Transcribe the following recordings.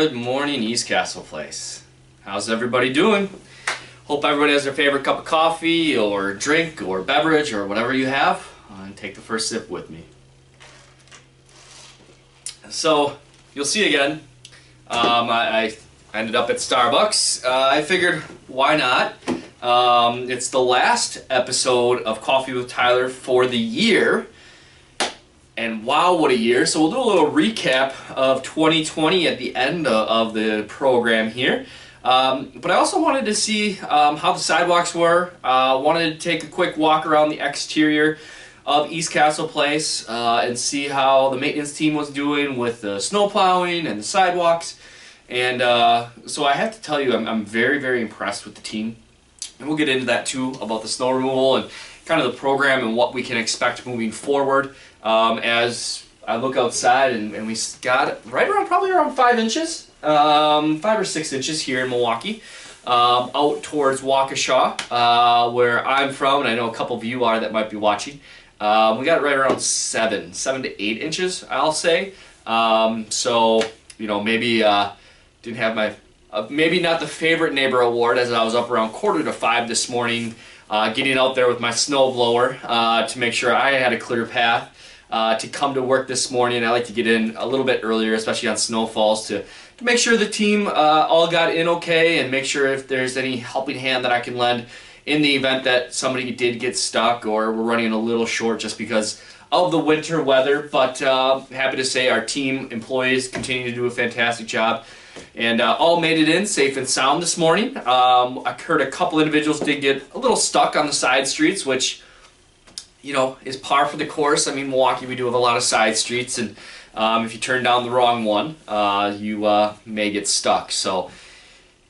Good morning, East Castle Place. How's everybody doing? Hope everybody has their favorite cup of coffee or drink or beverage or whatever you have, and take the first sip with me. So, you'll see again, I ended up at Starbucks. I figured, why not? It's the last episode of Coffee with Tyler for the year. And wow, what a year. So we'll do a little recap of 2020 at the end of the program here. But I also wanted to see how the sidewalks were. Wanted to take a quick walk around the exterior of East Castle Place and see how the maintenance team was doing with the snow plowing and the sidewalks. And so I have to tell you, I'm very, very impressed with the team. And we'll get into that too, about the snow removal and kind of the program and what we can expect moving forward. As I look outside and we got right around, probably around 5 inches, 5 or 6 inches here in Milwaukee, out towards Waukesha, where I'm from, and I know a couple of you are that might be watching. We got it right around 7 to 8 inches, I'll say. So, you know, maybe didn't have my, maybe not the favorite neighbor award, as I was up around 4:45 this morning, getting out there with my snow blower to make sure I had a clear path to come to work this morning. I like to get in a little bit earlier, especially on snowfalls, to make sure the team all got in okay, and make sure if there's any helping hand that I can lend in the event that somebody did get stuck or we're running a little short just because of the winter weather. But happy to say our team employees continue to do a fantastic job, and all made it in safe and sound this morning. I heard a couple individuals did get a little stuck on the side streets, which, you know, is par for the course. I mean, Milwaukee, we do have a lot of side streets, and if you turn down the wrong one, you may get stuck. So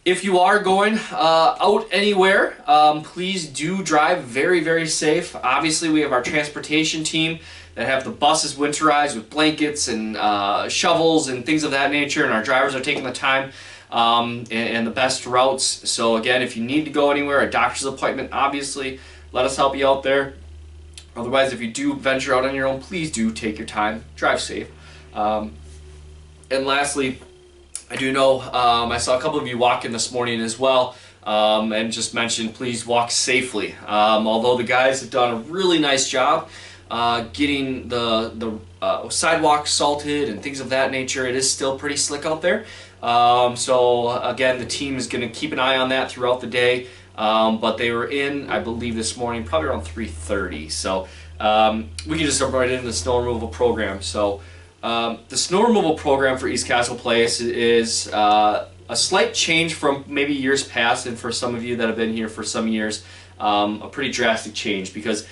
if you are going out anywhere, please do drive very, very safe. Obviously, we have our transportation team that have the buses winterized with blankets and shovels and things of that nature, and our drivers are taking the time and the best routes. So again, if you need to go anywhere, a doctor's appointment, obviously, let us help you out there. Otherwise, if you do venture out on your own, please do take your time, drive safe. And lastly, I do know I saw a couple of you walk in this morning as well, and just mentioned please walk safely. Although the guys have done a really nice job getting the sidewalks salted and things of that nature, it is still pretty slick out there. So again, the team is going to keep an eye on that throughout the day. But they were in, I believe, this morning, probably around 3:30. So we can just jump right into the snow removal program. So the snow removal program for East Castle Place is a slight change from maybe years past, and for some of you that have been here for some years, a pretty drastic change, because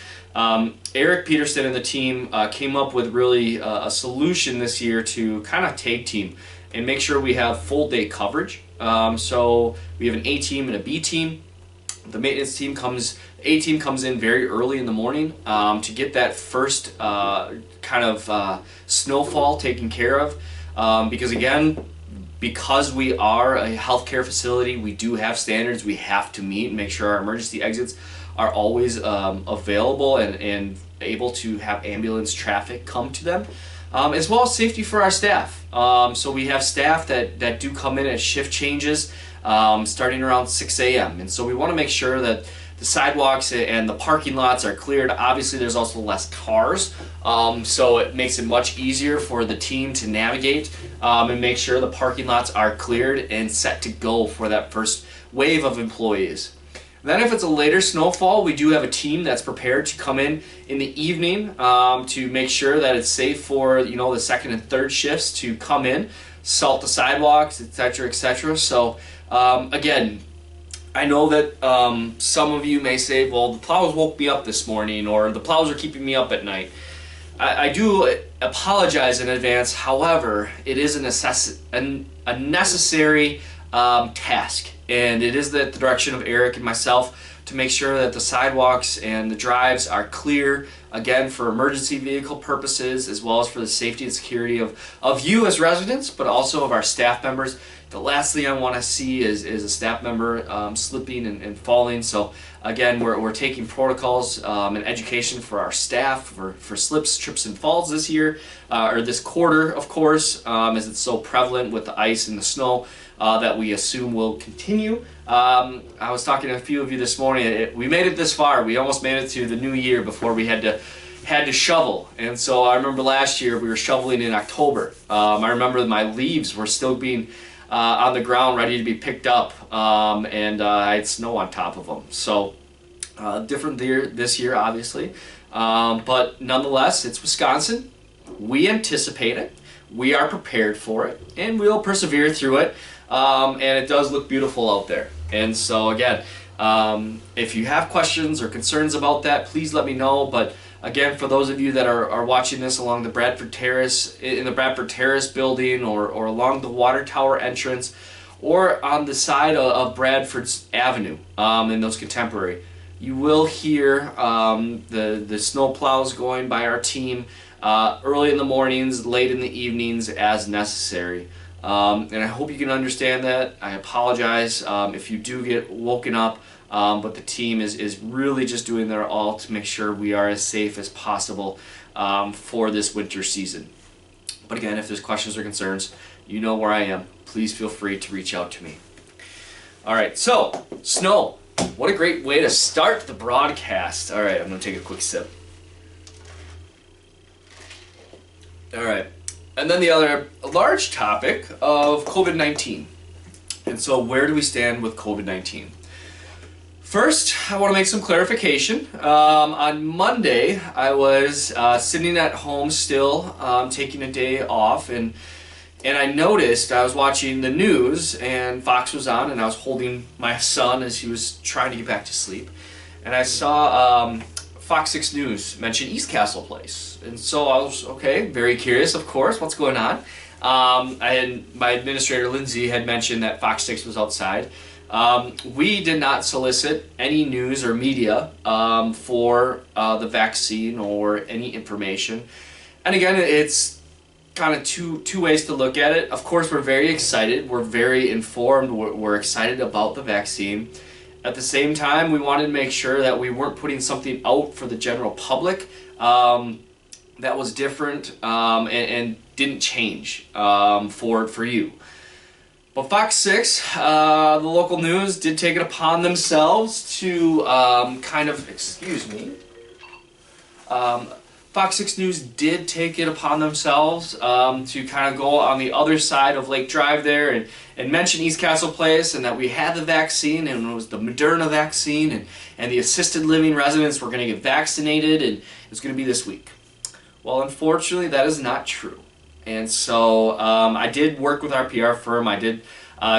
Eric Peterson and the team came up with really a solution this year to kind of tag team and make sure we have full day coverage. So we have an A team and a B team. The maintenance team A team comes in very early in the morning to get that first kind of snowfall taken care of, because again, because we are a healthcare facility, we do have standards we have to meet and make sure our emergency exits are always available and able to have ambulance traffic come to them, as well as safety for our staff. So we have staff that do come in at shift changes, starting around 6 a.m. And so we want to make sure that the sidewalks and the parking lots are cleared. Obviously, there's also less cars, so it makes it much easier for the team to navigate and make sure the parking lots are cleared and set to go for that first wave of employees. Then if it's a later snowfall, we do have a team that's prepared to come in the evening to make sure that it's safe for, you know, the second and third shifts to come in, salt the sidewalks, etc., etc. So again, I know that some of you may say, well, the plows woke me up this morning, or the plows are keeping me up at night. I do apologize in advance. However, it is a necessary task, and it is the direction of Eric and myself to make sure that the sidewalks and the drives are clear again, for emergency vehicle purposes, as well as for the safety and security of you as residents, but also of our staff members. The last thing I want to see is a staff member slipping and falling. So again, we're taking protocols and education for our staff for slips, trips, and falls this year, or this quarter, of course, as it's so prevalent with the ice and the snow that we assume will continue. I was talking to a few of you this morning. We made it this far. We almost made it to the new year before we had to shovel. And so I remember last year we were shoveling in October. I remember my leaves were still being on the ground ready to be picked up, and I had snow on top of them. So different this year, obviously, but nonetheless, it's Wisconsin. We anticipate it, we are prepared for it, and we'll persevere through it, and it does look beautiful out there. And so again, if you have questions or concerns about that, please let me know. But again, for those of you that are watching this along the Bradford Terrace, in the Bradford Terrace building, or along the water tower entrance, or on the side of Bradford's Avenue, in those contemporary, you will hear the snow plows going by our team early in the mornings, late in the evenings as necessary. And I hope you can understand that. I apologize if you do get woken up. But the team is really just doing their all to make sure we are as safe as possible for this winter season. But again, if there's questions or concerns, you know where I am. Please feel free to reach out to me. All right, so snow. What a great way to start the broadcast. All right, I'm going to take a quick sip. All right, and then the other large topic of COVID-19. And so where do we stand with COVID-19? First, I want to make some clarification. On Monday, I was sitting at home still, taking a day off, and I noticed I was watching the news, and Fox was on, and I was holding my son as he was trying to get back to sleep, and I saw Fox 6 News mention East Castle Place, and so I was very curious, of course, what's going on. My administrator Lindsay had mentioned that Fox 6 was outside. We did not solicit any news or media for the vaccine or any information. And again, it's kind of two ways to look at it. Of course, we're very excited. We're very informed. We're excited about the vaccine. At the same time, we wanted to make sure that we weren't putting something out for the general public that was different and didn't change for you. But Fox 6, the local news, did take it upon themselves to Fox 6 News did take it upon themselves to kind of go on the other side of Lake Drive there and mention East Castle Place, and that we had the vaccine, and it was the Moderna vaccine, and the assisted living residents were going to get vaccinated, and it was going to be this week. Well, unfortunately, that is not true. And so I did work with our PR firm. I did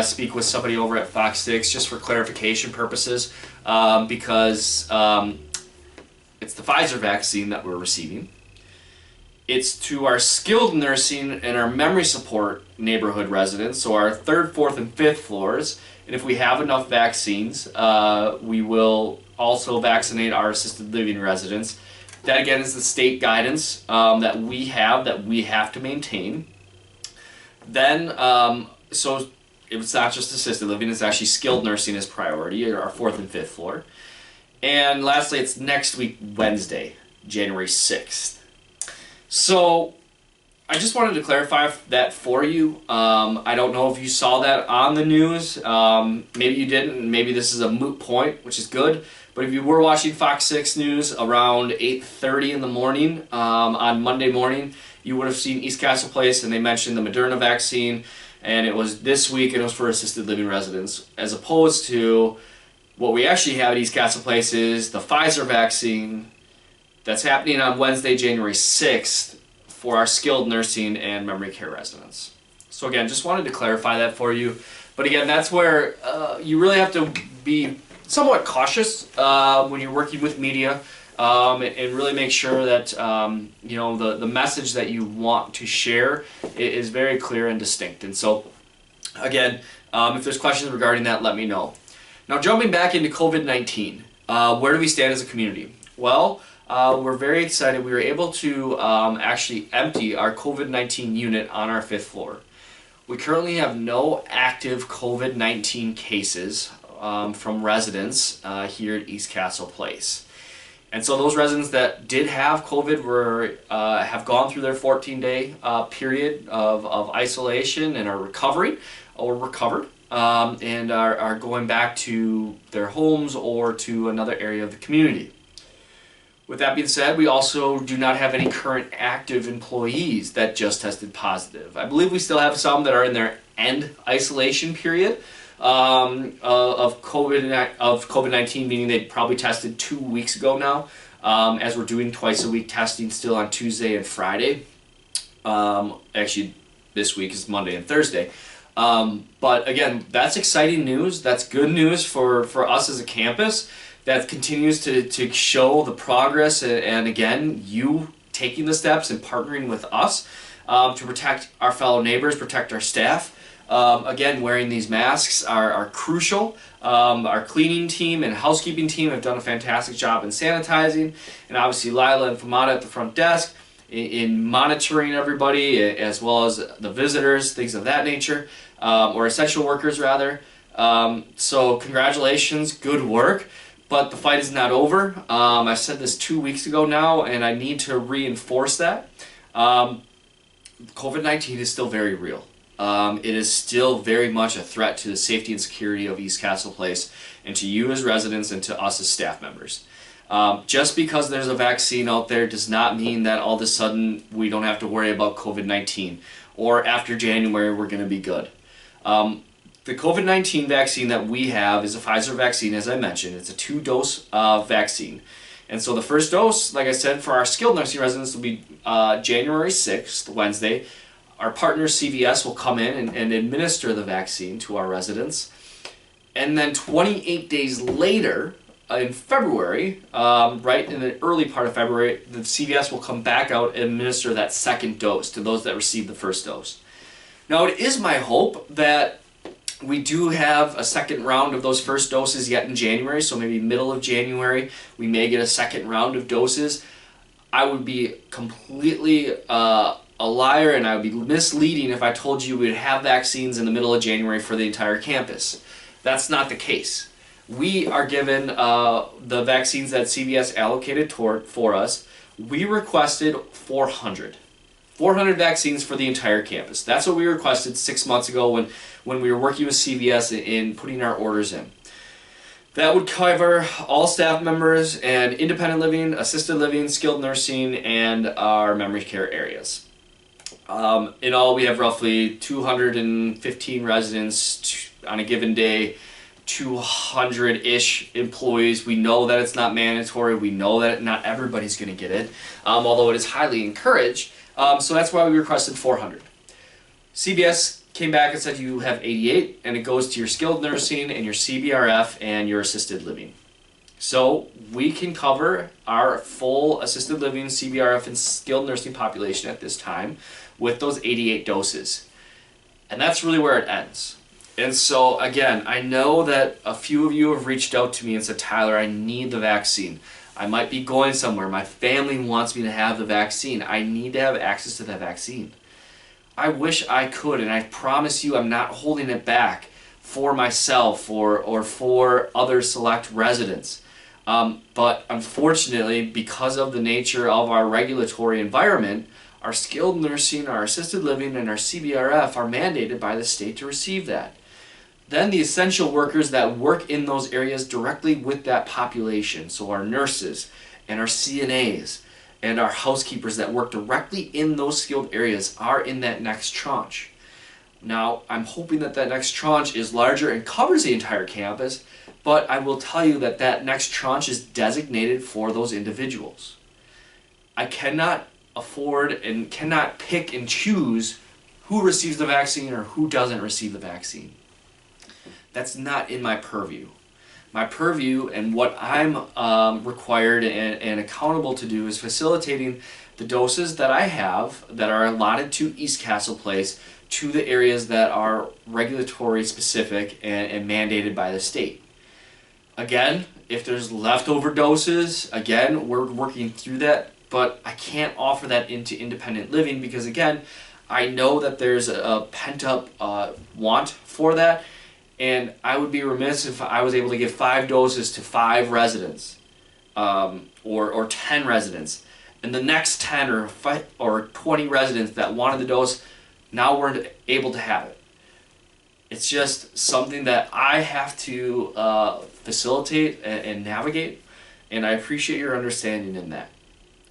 speak with somebody over at Fox 6 just for clarification purposes because it's the Pfizer vaccine that we're receiving. It's to our skilled nursing and our memory support neighborhood residents, so our 3rd, 4th, and 5th floors. And if we have enough vaccines, we will also vaccinate our assisted living residents. That again is the state guidance that we have to maintain. Then, so it's not just assisted living, it's actually skilled nursing as priority, our 4th and 5th floor. And lastly, it's next week, Wednesday, January 6th. So I just wanted to clarify that for you. I don't know if you saw that on the news. Maybe you didn't, maybe this is a moot point, which is good. But if you were watching Fox 6 News around 8:30 in the morning on Monday morning, you would have seen East Castle Place, and they mentioned the Moderna vaccine, and it was this week, and it was for assisted living residents, as opposed to what we actually have at East Castle Place is the Pfizer vaccine that's happening on Wednesday, January 6th for our skilled nursing and memory care residents. So again, just wanted to clarify that for you. But again, that's where you really have to be somewhat cautious when you're working with media and really make sure that the message that you want to share is very clear and distinct. And so again, if there's questions regarding that, let me know. Now jumping back into COVID-19, where do we stand as a community? Well, we're very excited. We were able to actually empty our COVID-19 unit on our 5th floor. We currently have no active COVID-19 cases from residents here at East Castle Place. And so those residents that did have COVID have gone through their 14-day period of isolation and are recovered, and are going back to their homes or to another area of the community. With that being said, we also do not have any current active employees that just tested positive. I believe we still have some that are in their end isolation period of COVID-19, meaning they probably tested 2 weeks ago now, as we're doing twice a week testing still on Tuesday and Friday. Actually, this week is Monday and Thursday. But again, that's exciting news. That's good news for us as a campus. That continues to show the progress, and again, you taking the steps and partnering with us to protect our fellow neighbors, protect our staff. Again, wearing these masks are crucial. Our cleaning team and housekeeping team have done a fantastic job in sanitizing, and obviously Lila and Famata at the front desk in monitoring everybody, as well as the visitors, things of that nature, or essential workers rather. So congratulations, good work. But the fight is not over. I said this 2 weeks ago now, and I need to reinforce that. COVID-19 is still very real. It is still very much a threat to the safety and security of East Castle Place, and to you as residents and to us as staff members. Just because there's a vaccine out there does not mean that all of a sudden we don't have to worry about COVID-19, or after January we're going to be good. The COVID-19 vaccine that we have is a Pfizer vaccine, as I mentioned. It's a 2-dose vaccine. And so the first dose, like I said, for our skilled nursing residents will be January 6th, Wednesday. Our partner CVS will come in and administer the vaccine to our residents. And then 28 days later, in February, right in the early part of February, the CVS will come back out and administer that second dose to those that received the first dose. Now, it is my hope that we do have a second round of those first doses yet in January, so maybe middle of January we may get a second round of doses. I would be completely a liar, and I would be misleading if I told you we'd have vaccines in the middle of January for the entire campus. That's not the case. We are given the vaccines that CVS allocated for us. We requested 400 vaccines for the entire campus. That's what we requested 6 months ago when we were working with CVS in putting our orders in. That would cover all staff members and independent living, assisted living, skilled nursing, and our memory care areas. In all, we have roughly 215 residents on a given day, 200-ish employees. We know that it's not mandatory. We know that not everybody's going to get it, although it is highly encouraged. So that's why we requested 400. CVS came back and said you have 88, and it goes to your skilled nursing and your CBRF and your assisted living. So we can cover our full assisted living, CBRF, and skilled nursing population at this time with those 88 doses. And that's really where it ends. And so again, I know that a few of you have reached out to me and said, Tyler, I need the vaccine. I might be going somewhere. My family wants me to have the vaccine. I need to have access to that vaccine. I wish I could, and I promise you I'm not holding it back for myself or for other select residents. But unfortunately, because of the nature of our regulatory environment, our skilled nursing, our assisted living, and our CBRF are mandated by the state to receive that. Then the essential workers that work in those areas directly with that population, so our nurses and our CNAs and our housekeepers that work directly in those skilled areas, are in that next tranche. Now, I'm hoping that that next tranche is larger and covers the entire campus, but I will tell you that that next tranche is designated for those individuals. I cannot afford and cannot pick and choose who receives the vaccine or who doesn't receive the vaccine. That's not in my purview. My purview and what I'm required and accountable to do is facilitating the doses that I have that are allotted to East Castle Place to the areas that are regulatory specific and mandated by the state. Again, If there's leftover doses, again, we're working through that, but I can't offer that into independent living because, again, I know that there's a pent-up want for that, and I would be remiss if I was able to give 5 doses to 5 residents or 10 residents, and the next 10 or 20 residents that wanted the dose now weren't able to have it. It's just something that I have to facilitate and navigate, and I appreciate your understanding in that.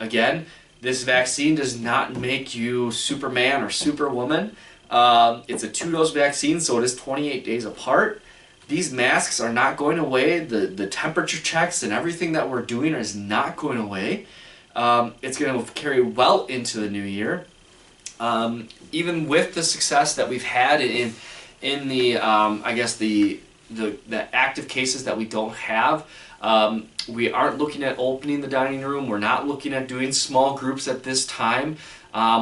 Again, this vaccine does not make you Superman or Superwoman. It's a 2-dose vaccine, so it is 28 days apart. These masks are not going away. The temperature checks and everything that we're doing is not going away. It's going to carry well into the new year. Even with the success that we've had in the I guess the active cases that we don't have, we aren't looking at opening the dining room. We're not looking at doing small groups at this time.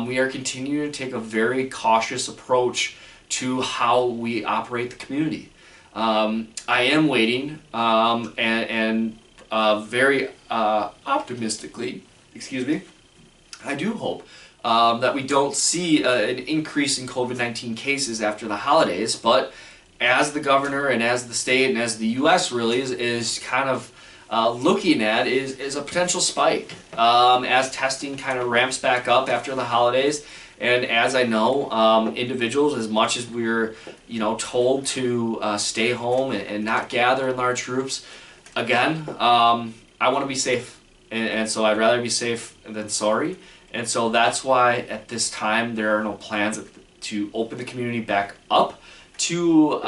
We are continuing to take a very cautious approach to how we operate the community. I am waiting and very optimistically, I do hope that we don't see an increase in COVID-19 cases after the holidays, but as the governor and as the state and as the U.S. really is kind of looking at is a potential spike as testing kind of ramps back up after the holidays. And as I know, individuals, as much as we're told to stay home and not gather in large groups, again, I want to be safe, and so I'd rather be safe than sorry. And so that's why at this time there are no plans to open the community back up to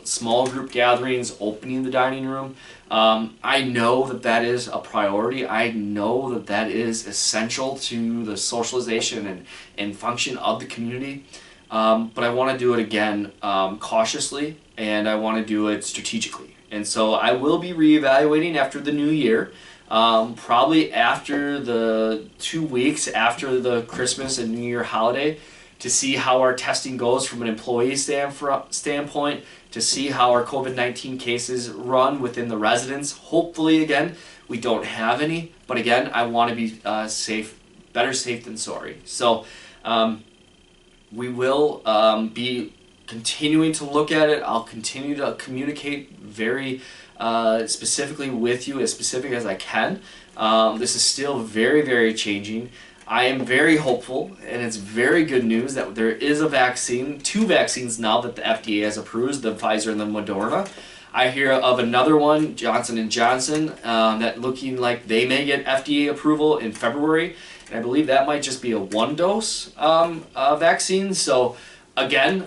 small group gatherings, opening the dining room. I know that is a priority. I know that is essential to the socialization and function of the community. But I want to do it again cautiously, and I want to do it strategically. And so I will be reevaluating after the new year. Probably after the 2 weeks after the Christmas and New Year holiday, to see how our testing goes from an employee standpoint, to see how our COVID-19 cases run within the residents. Hopefully, again, we don't have any, but again, I want to be safe, better safe than sorry. So we will be continuing to look at it. I'll continue to communicate very specifically with you, as specific as I can. This is still very, very changing. I am very hopeful, and it's very good news that there is a vaccine, 2 vaccines now that the FDA has approved, the Pfizer and the Moderna. I hear of another one, Johnson & Johnson, that looking like they may get FDA approval in February, and I believe that might just be a 1-dose vaccine. So again,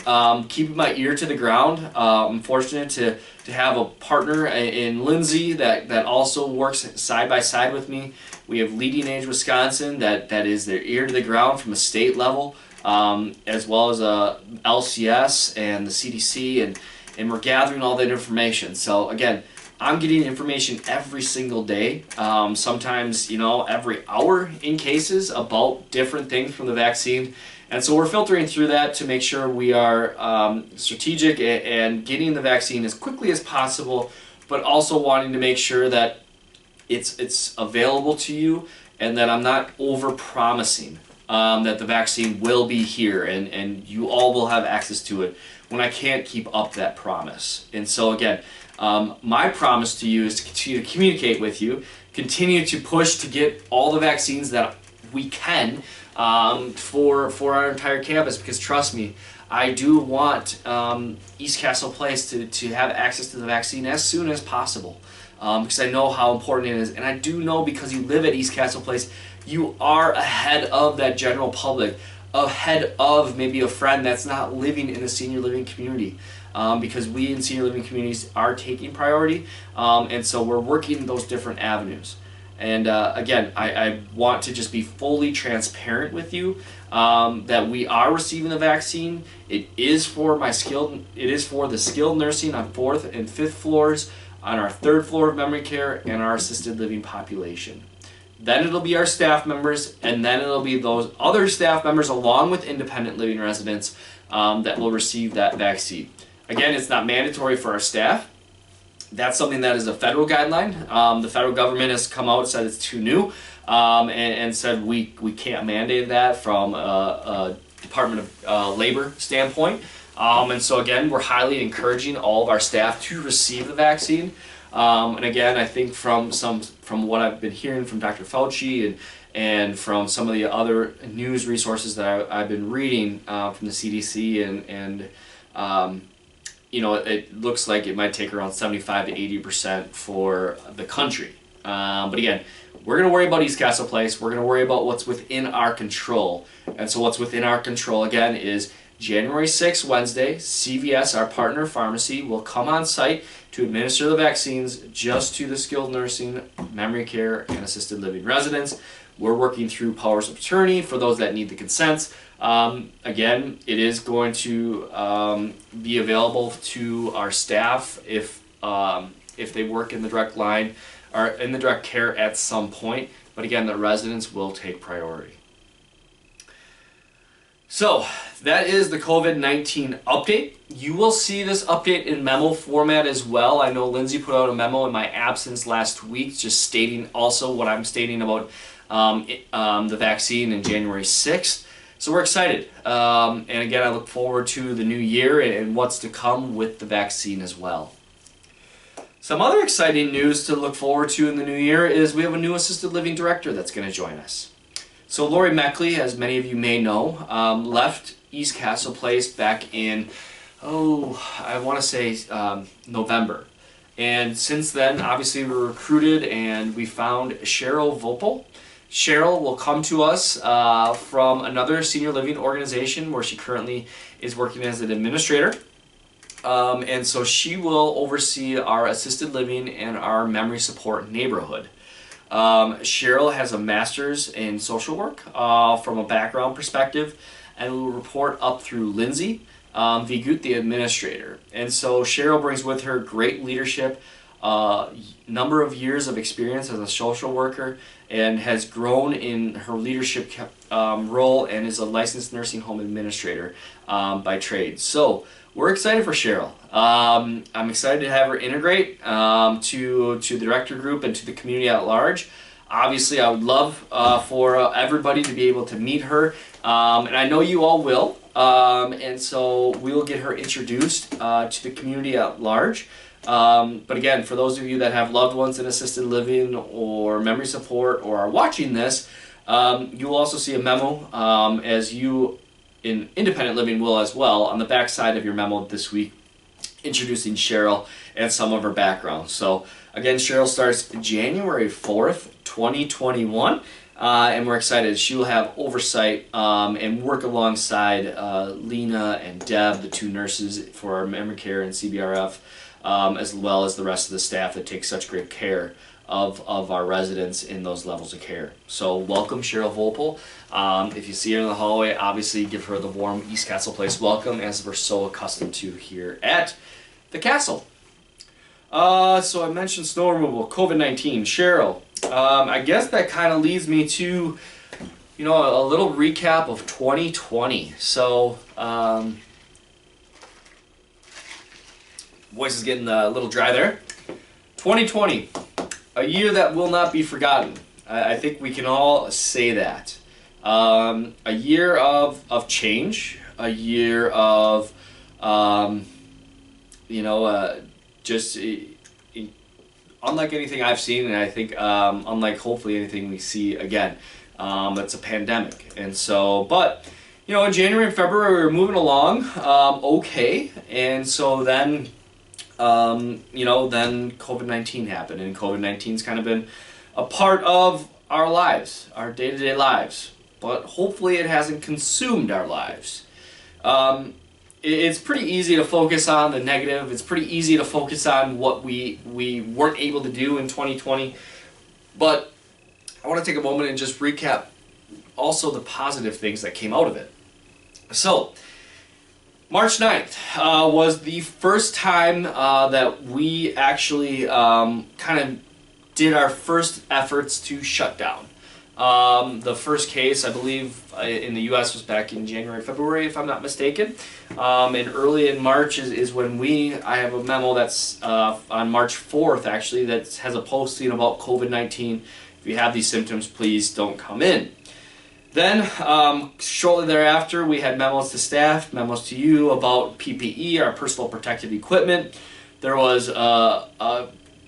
keeping my ear to the ground. I'm fortunate to have a partner in Lindsay that also works side by side with me. We have Leading Age Wisconsin that is their ear to the ground from a state level, as well as LCS and the CDC, and we're gathering all that information. So again, I'm getting information every single day, sometimes every hour in cases about different things from the vaccine. And so we're filtering through that to make sure we are strategic and getting the vaccine as quickly as possible, but also wanting to make sure that it's available to you, and that I'm not over-promising that the vaccine will be here and you all will have access to it when I can't keep up that promise. And so again, my promise to you is to continue to communicate with you, continue to push to get all the vaccines that we can for our entire campus, because trust me, I do want East Castle Place to have access to the vaccine as soon as possible, because I know how important it is, and I do know because you live at East Castle Place, you are ahead of that general public, ahead of maybe a friend that's not living in the senior living community, because we in senior living communities are taking priority, and so we're working those different avenues. And again, I want to just be fully transparent with you that we are receiving the vaccine. It is for the skilled nursing on 4th and 5th floors, on our 3rd floor of memory care, and our assisted living population. Then it'll be our staff members, and then it'll be those other staff members along with independent living residents that will receive that vaccine. Again, it's not mandatory for our staff. That's something that is a federal guideline. The federal government has come out and said it's too new, and said we can't mandate that from a Department of Labor standpoint. And so again, we're highly encouraging all of our staff to receive the vaccine. And again, I think from what I've been hearing from Dr. Fauci and from some of the other news resources that I've been reading from the CDC and you know, it looks like it might take around 75 to 80% for the country. But again, we're going to worry about East Castle Place. We're going to worry about what's within our control. And so what's within our control, again, is January 6th, Wednesday, CVS, our partner pharmacy, will come on site to administer the vaccines just to the skilled nursing, memory care, and assisted living residents. We're working through powers of attorney for those that need the consents. Again, it is going to be available to our staff if they work in the direct line or in the direct care at some point. But again, the residents will take priority. So that is the COVID-19 update. You will see this update in memo format as well. I know Lindsay put out a memo in my absence last week just stating also what I'm stating about the vaccine in January 6th. So we're excited. And again, I look forward to the new year and what's to come with the vaccine as well. Some other exciting news to look forward to in the new year is we have a new assisted living director that's going to join us. So Lori Meckley, as many of you may know, left East Castle Place back in, I want to say November. And since then, obviously, we were recruited and we found Cheryl Vopel. Cheryl will come to us from another senior living organization where she currently is working as an administrator. And so she will oversee our assisted living and our memory support neighborhood. Cheryl has a master's in social work from a background perspective, and will report up through Lindsay Vigut, the administrator. And so Cheryl brings with her great leadership, number of years of experience as a social worker, and has grown in her leadership role and is a licensed nursing home administrator by trade. So we're excited for Cheryl. I'm excited to have her integrate to the director group and to the community at large. Obviously, I would love for everybody to be able to meet her, and I know you all will. And so we will get her introduced to the community at large. But again, for those of you that have loved ones in assisted living or memory support or are watching this, you will also see a memo as you in independent living will as well on the back side of your memo this week, introducing Cheryl and some of her background. So again, Cheryl starts January 4th, 2021, and we're excited. She will have oversight and work alongside Lena and Deb, the two nurses for our memory care and CBRF, as well as the rest of the staff that take such great care of our residents in those levels of care. So welcome Cheryl Vopel. If you see her in the hallway, obviously give her the warm East Castle Place welcome, as we're so accustomed to here at the castle. So I mentioned snow removal, COVID-19, Cheryl. I guess that kind of leads me to, you know, a little recap of 2020. So voice is getting a little dry there. 2020. A year that will not be forgotten. I think we can all say that. A year of change, a year of, just unlike anything I've seen, and I think unlike hopefully anything we see again. It's a pandemic. And so, but, you know, in January and February we were moving along okay. And so then, then COVID-19 happened, and COVID-19's kind of been a part of our lives, our day-to-day lives, but hopefully it hasn't consumed our lives. It's pretty easy to focus on the negative. It's pretty easy to focus on what we weren't able to do in 2020, but I want to take a moment and just recap also the positive things that came out of it. So, March 9th was the first time that we actually kind of did our first efforts to shut down. The first case, I believe, in the U.S. was back in January, February, if I'm not mistaken. And early in March is when I have a memo that's on March 4th, actually, that has a posting about COVID-19. If you have these symptoms, please don't come in. Then, shortly thereafter, we had memos to staff, memos to you about PPE, our personal protective equipment. There was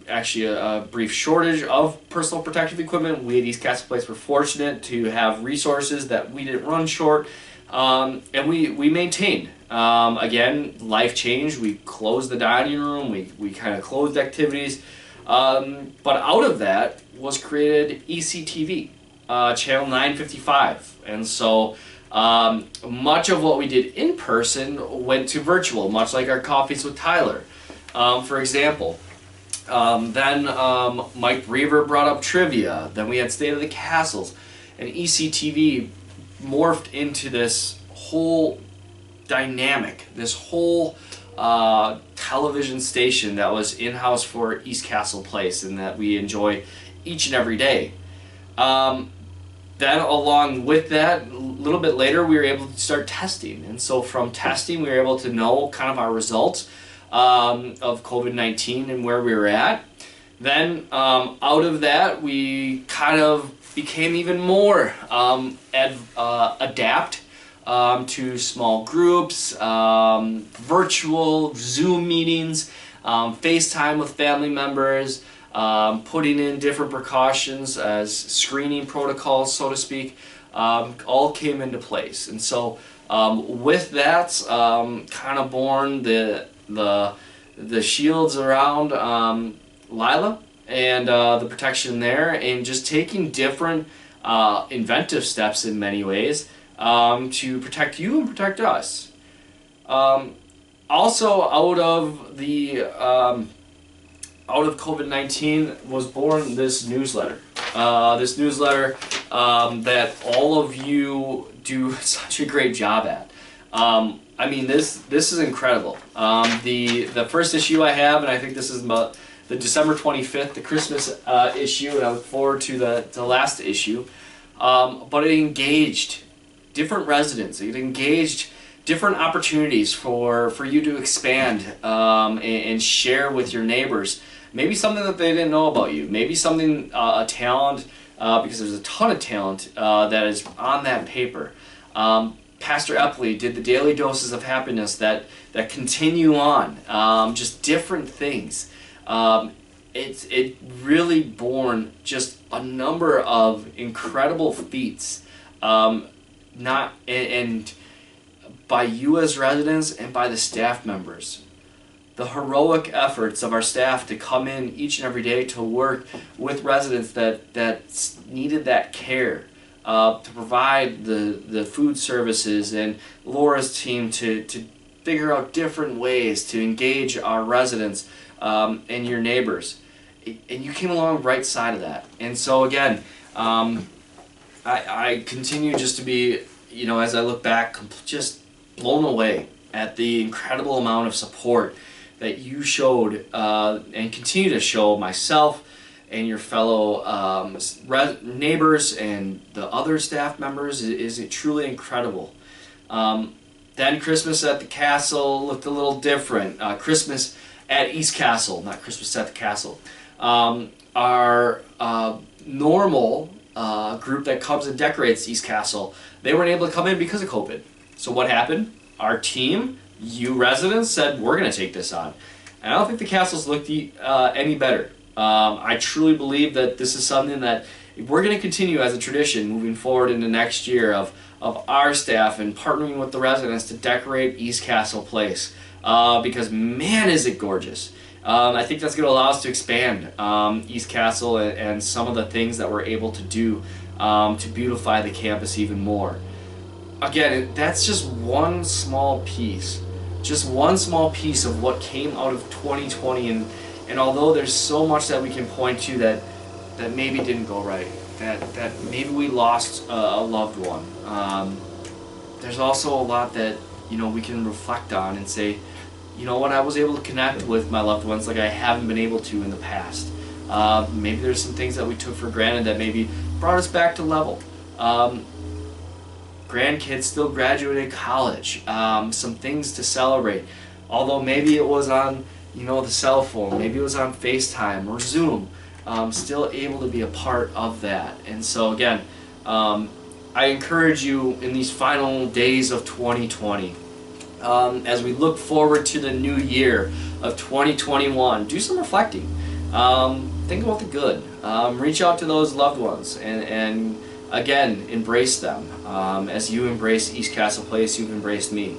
actually a brief shortage of personal protective equipment. We at East Castle Place were fortunate to have resources that we didn't run short, and we maintained. Again, life changed. We closed the dining room. We kind of closed activities. But out of that was created ECTV, channel 955. And so much of what we did in person went to virtual, much like our Coffees with Tyler. For example, then Mike Reaver brought up trivia. Then we had State of the Castles. And ECTV morphed into this whole dynamic, this whole television station that was in-house for East Castle Place and that we enjoy each and every day. Then along with that, a little bit later, we were able to start testing. And so from testing, we were able to know kind of our results of COVID-19 and where we were at. Then out of that, we kind of became even more adapt to small groups, virtual Zoom meetings, FaceTime with family members, putting in different precautions as screening protocols, so to speak, all came into place. And so with that, kind of born the shields around Lila and the protection there, and just taking different inventive steps in many ways to protect you and protect us. Also, out of COVID-19 was born this newsletter. That all of you do such a great job at. I mean, this is incredible. The first issue I have, and I think this is about the December 25th, the Christmas issue, and I look forward to the last issue. But it engaged different residents. It engaged different opportunities for you to expand and share with your neighbors. Maybe something that they didn't know about you. Maybe something, a talent, because there's a ton of talent that is on that paper. Pastor Epley did the daily doses of happiness that continue on. Just different things. It really born just a number of incredible feats. And by you as residents and by the staff members. The heroic efforts of our staff to come in each and every day to work with residents that needed that care, to provide the food services, and Laura's team to figure out different ways to engage our residents and your neighbors. And you came along right side of that. And so again, I continue just to be, as I look back, just blown away at the incredible amount of support that you showed and continue to show myself and your fellow neighbors and the other staff members. Is it truly incredible. Then Christmas at the Castle looked a little different. Christmas at East Castle, not Christmas at the Castle. Our normal group that comes and decorates East Castle, they weren't able to come in because of COVID. So what happened? Our team, you residents, said we're going to take this on. And I don't think the castles looked any better. I truly believe that this is something that we're going to continue as a tradition moving forward into next year of our staff and partnering with the residents to decorate East Castle Place. Because man, is it gorgeous. I think that's going to allow us to expand East Castle and some of the things that we're able to do to beautify the campus even more. Again, that's just one small piece. Just one small piece of what came out of 2020, and although there's so much that we can point to that maybe didn't go right, that maybe we lost a loved one, there's also a lot that we can reflect on and say, you know what, I was able to connect with my loved ones like I haven't been able to in the past. Maybe there's some things that we took for granted that maybe brought us back to level. Grandkids still graduated college. Some things to celebrate. Although maybe it was on, the cell phone, maybe it was on FaceTime or Zoom. Still able to be a part of that. And so again, I encourage you in these final days of 2020, as we look forward to the new year of 2021, do some reflecting. Think about the good. Reach out to those loved ones and again, embrace them. As you embrace East Castle Place, you've embraced me.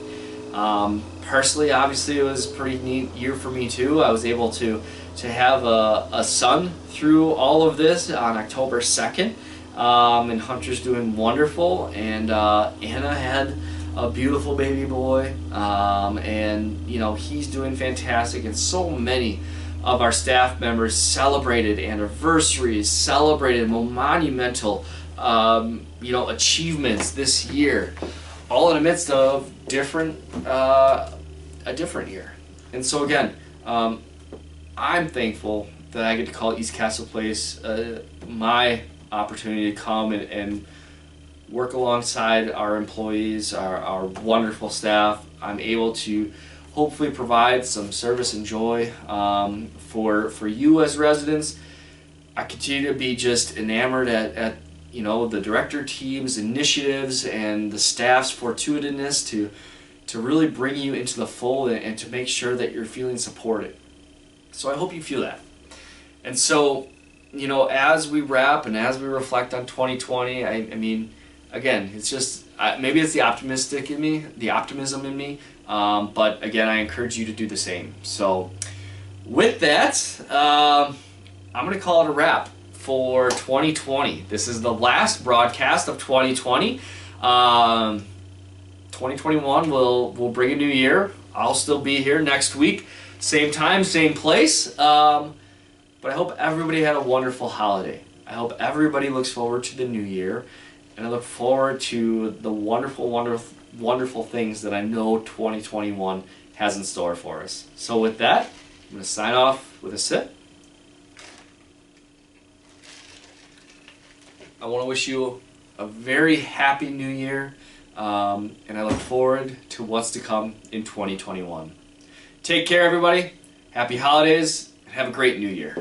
Personally, obviously, it was a pretty neat year for me too. I was able to have a son through all of this on October 2nd. And Hunter's doing wonderful, and Anna had a beautiful baby boy, and he's doing fantastic, and so many of our staff members celebrated anniversaries, celebrated monumental achievements this year, all in the midst of a different year. And so again, I'm thankful that I get to call East Castle Place my opportunity to come and work alongside our employees, our wonderful staff. I'm able to hopefully provide some service and joy for you as residents. I continue to be just enamored at the director team's initiatives and the staff's fortuitousness to really bring you into the fold and to make sure that you're feeling supported. So I hope you feel that. And so, as we wrap and as we reflect on 2020, I mean, again, it's just, maybe it's the optimism in me, but again, I encourage you to do the same. So with that, I'm going to call it a wrap for 2020. This is the last broadcast of 2020. 2021 will bring a new year. I'll still be here next week, same time, same place. But I hope everybody had a wonderful holiday. I hope everybody looks forward to the new year, and I look forward to the wonderful, wonderful, wonderful things that I know 2021 has in store for us. So with that, I'm going to sign off with a sip. I want to wish you a very happy new year, and I look forward to what's to come in 2021. Take care, everybody. Happy holidays, and have a great new year.